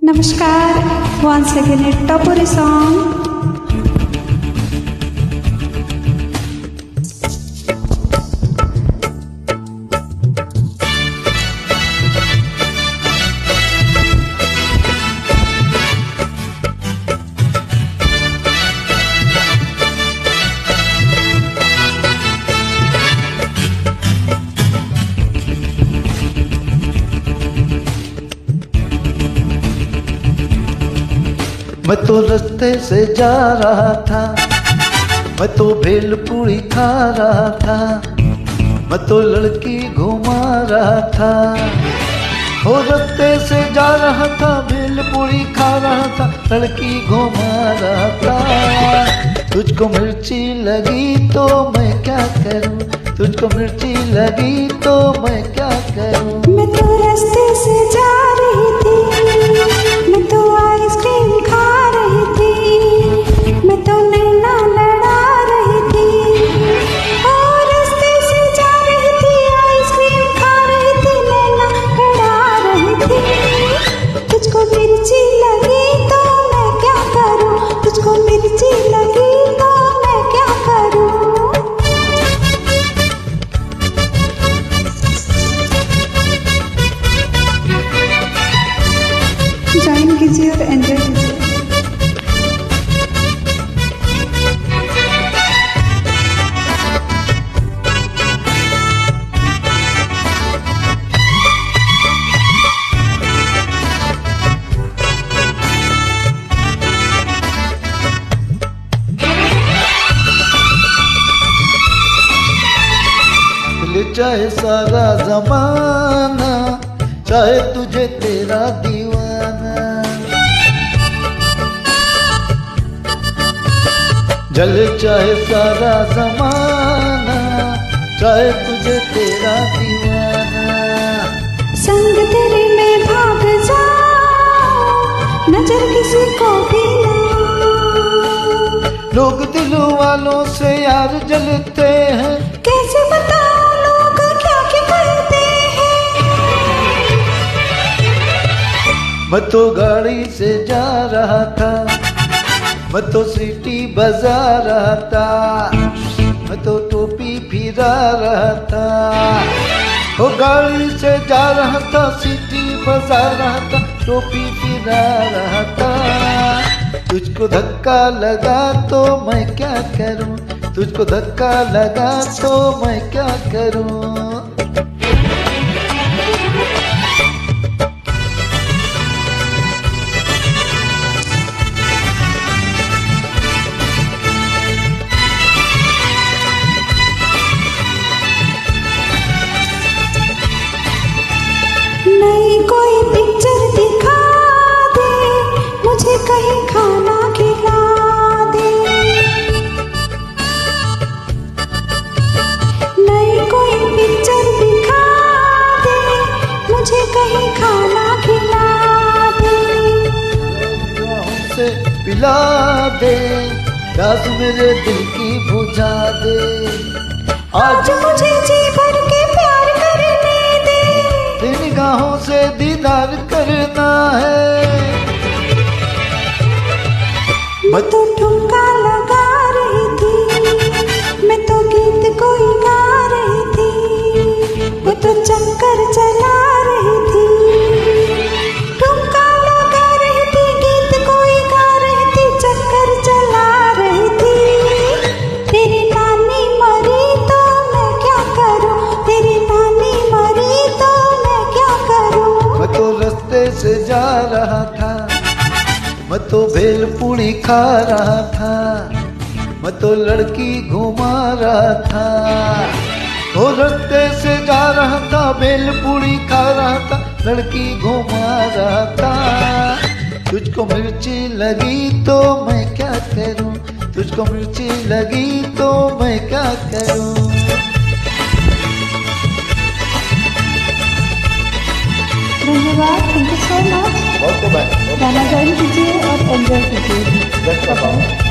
Namaskar, once again a Topuri song. मैं तो रास्ते से जा रहा था, मैं तो भेलपूरी खा रहा था, मैं तो लड़की घुमा रहा था। हो रास्ते से जा रहा था, भेलपूरी खा रहा था, लड़की घुमा रहा था। तुझको मिर्ची लगी तो मैं क्या करूं, तुझको मिर्ची लगी तो मैं क्या करूं। मैं तो रास्ते से जा रही थी, मैं तो आइसक्रीम खा रही थी, मैं तो नैना लड़ा रही थी। और रास्ते से जा रही थी, आइसक्रीम खा रही थी, नैना लड़ा रही थी। तुझको मिर्ची लगी तो मैं क्या करूं, तुझको मिर्ची लगी तो मैं क्या करूं। ज्वाइन कीजिए और एंजॉय कीजिए। चाहे सारा जमाना, चाहे तुझे तेरा दीवाना, जले चाहे सारा जमाना, चाहे तुझे तेरा दीवाना। संग तेरे में भाग जाऊं, नजर किसी को भी ना। लोग दिल वालों से यार जलते हैं, कैसे बताऊं लोग क्या क्या करते हैं। मैं तो गाड़ी से जा रहा था, मैं तो सीटी बजा रहा था, मैं तो टोपी फिरा रहा था। वो गाड़ी से जा रहा था, सीटी बजा रहा था, टोपी फिरा रहा था। तुझको धक्का लगा तो मैं क्या करूं, तुझको धक्का लगा तो मैं क्या करूं। नई कोई पिक्चर दिखा दे, मुझे कहीं खाना खिला दे। नई कोई पिक्चर दिखा दे, मुझे कहीं खाना खिला दे। से पिला दे, प्यास मेरे दिल की बुझा दे। आज मुझे जी भर के प्यार करने दे, तेरी निगाहों से दीदार करना है। मैं तो ठुमका लगा रही थी, मैं तो गीत कोई गा रही थी, मैं तो चक्कर चला रही थी। ठुमका लगा रही थी, गीत कोई गा रही थी, चक्कर चला रही थी। तेरी नानी मरी तो मैं क्या करूं, तेरी नानी मरी तो मैं क्या करूं। मैं तो रास्ते से जा रहा था, मैं तो भेलपूरी खा रहा था, मैं तो लड़की घुमा रहा था। वो रास्ते से जा रहा था, भेलपूरी खा रहा था, लड़की घुमा रहा था। तुझको मिर्ची लगी तो मैं क्या करूं, तुझको मिर्ची लगी तो मैं क्या करूं। धन्यवाद, थैंक यू सो मच। गाना ज्वाइन कीजिए और एंजॉय कीजिए।